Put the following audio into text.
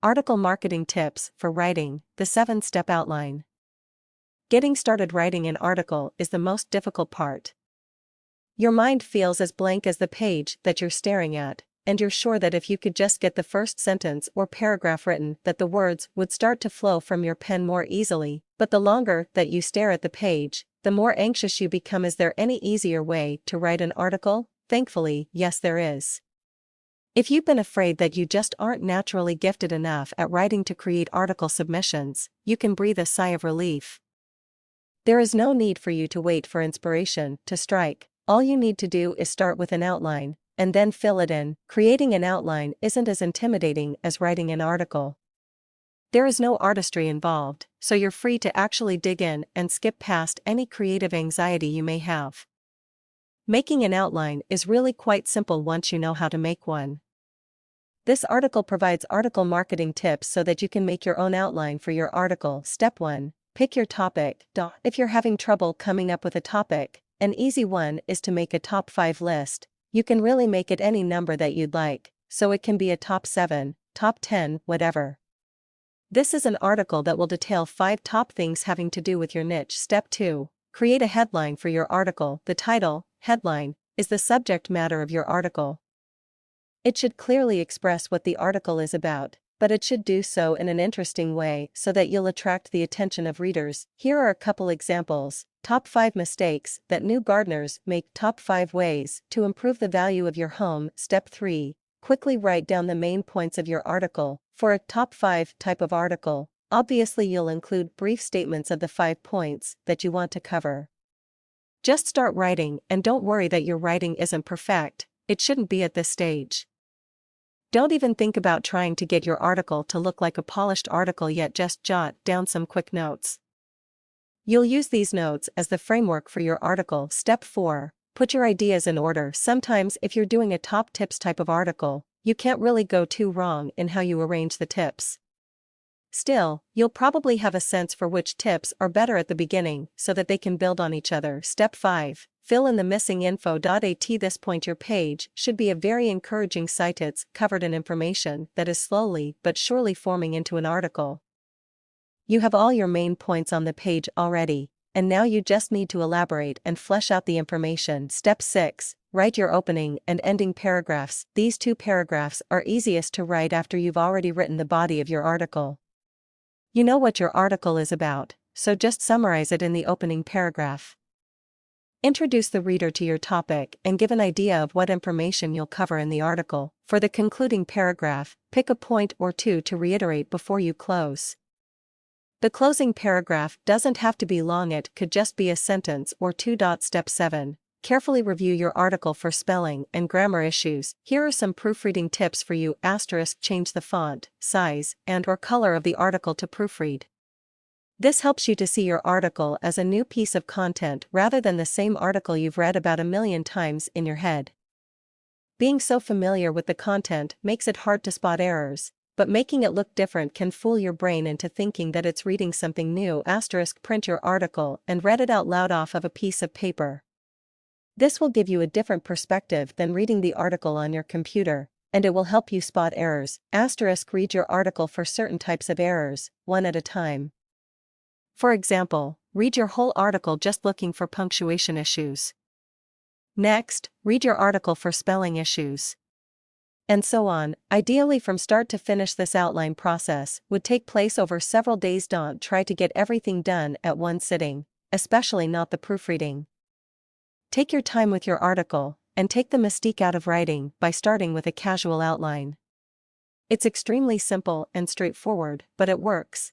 Article Marketing Tips for Writing, the 7-Step Outline. Getting started writing an article is the most difficult part. Your mind feels as blank as the page that you're staring at, and you're sure that if you could just get the first sentence or paragraph written, that the words would start to flow from your pen more easily. But the longer that you stare at the page, the more anxious you become. Is there any easier way to write an article? Thankfully, yes, there is. If you've been afraid that you just aren't naturally gifted enough at writing to create article submissions, you can breathe a sigh of relief. There is no need for you to wait for inspiration to strike. All you need to do is start with an outline, and then fill it in. Creating an outline isn't as intimidating as writing an article. There is no artistry involved, so you're free to actually dig in and skip past any creative anxiety you may have. Making an outline is really quite simple once you know how to make one. This article provides article marketing tips so that you can make your own outline for your article. Step 1. Pick your topic. If you're having trouble coming up with a topic, an easy one is to make a top 5 list. You can really make it any number that you'd like, so it can be a top 7, top 10, whatever. This is an article that will detail 5 top things having to do with your niche. Step 2. Create a headline for your article. The title, headline, is the subject matter of your article. It should clearly express what the article is about, but it should do so in an interesting way so that you'll attract the attention of readers. Here are a couple examples. Top 5 mistakes that new gardeners make. Top 5 ways to improve the value of your home. Step 3. Quickly write down the main points of your article. For a top 5 type of article, obviously you'll include brief statements of the 5 points that you want to cover. Just start writing and don't worry that your writing isn't perfect. It shouldn't be at this stage. Don't even think about trying to get your article to look like a polished article yet. Just jot down some quick notes. You'll use these notes as the framework for your article. Step 4. Put your ideas in order. Sometimes if you're doing a top tips type of article, you can't really go too wrong in how you arrange the tips. Still, you'll probably have a sense for which tips are better at the beginning so that they can build on each other. Step 5. Fill in the missing info. At this point your page should be a very encouraging site. It's covered in information that is slowly but surely forming into an article. You have all your main points on the page already, and now you just need to elaborate and flesh out the information. Step 6. Write your opening and ending paragraphs. These 2 paragraphs are easiest to write after you've already written the body of your article. You know what your article is about, so just summarize it in the opening paragraph. Introduce the reader to your topic and give an idea of what information you'll cover in the article. For the concluding paragraph, pick a point or 2 to reiterate before you close. The closing paragraph doesn't have to be long, it could just be a sentence or 2. Step 7. Carefully review your article for spelling and grammar issues. Here are some proofreading tips for you. Change the font, size, and/or color of the article to proofread. This helps you to see your article as a new piece of content rather than the same article you've read about a million times in your head. Being so familiar with the content makes it hard to spot errors, but making it look different can fool your brain into thinking that it's reading something new. Print your article and read it out loud off of a piece of paper. This will give you a different perspective than reading the article on your computer, and it will help you spot errors. Read your article for certain types of errors, one at a time. For example, read your whole article just looking for punctuation issues. Next, read your article for spelling issues. And so on. Ideally from start to finish. This outline process would take place over several days. Don't try to get everything done at one sitting, especially not the proofreading. Take your time with your article, and take the mystique out of writing by starting with a casual outline. It's extremely simple and straightforward, but it works.